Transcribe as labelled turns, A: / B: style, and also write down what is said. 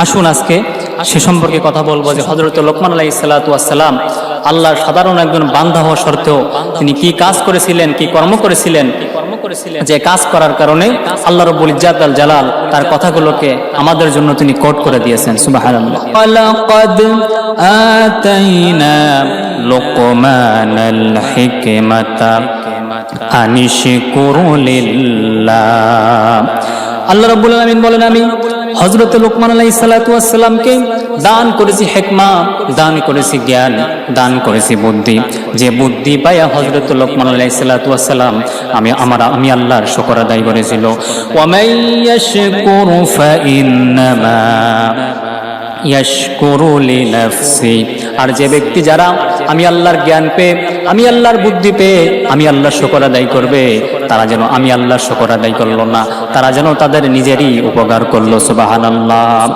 A: আসুন আজকে সে সম্পর্কে কথা বলবো যে হযরত লোকমান আলাইহিস সালাতু ওয়াস সালাম আল্লাহর সাধারণ একজন বান্দা হওয়া সত্ত্বেও তিনি কি কাজ করেছিলেন, কি কর্ম করেছিলেন, যে কাজ করার কারণে আল্লাহ রাব্বুল ইজ্জাত আল জালাল তার কথাগুলোকে আমাদের জন্য তিনি কোট করে দিয়েছেন। সুবহানাল্লাহ। ওয়ালাকাদ আতাইনা লুকমানাল হিকমাতা আনিশকুরু লিল্লাহ। আল্লাহ রাব্বুল আলামিন বলেন, আমি হযরত লোকমান আলাইহিস সালাতু ওয়াস সালামকে দান করেছি হিকমা, দান করেছি জ্ঞান, দান করেছি বুদ্ধি। যে বুদ্ধি পায়া হযরত লোকমান আলাইহিস সালাতু ওয়াস সালাম আমি আল্লাহর শুকর আদায় করেছিল। ওয়া মাইয়াশকুরু ফাইন্নামা ইয়াশকুরু লিনাফসি। আর যে ব্যক্তি যারা আমি আল্লাহর জ্ঞান পেয়ে, আমি আল্লাহর বুদ্ধি পেয়ে আমি আল্লাহর শুকর আদায় করবে, তারা যেন আমি আল্লাহর শুকর আদায় করলো না, তারা যেন তাদের নিজেরই উপকার করলো। সুবহানাল্লাহ।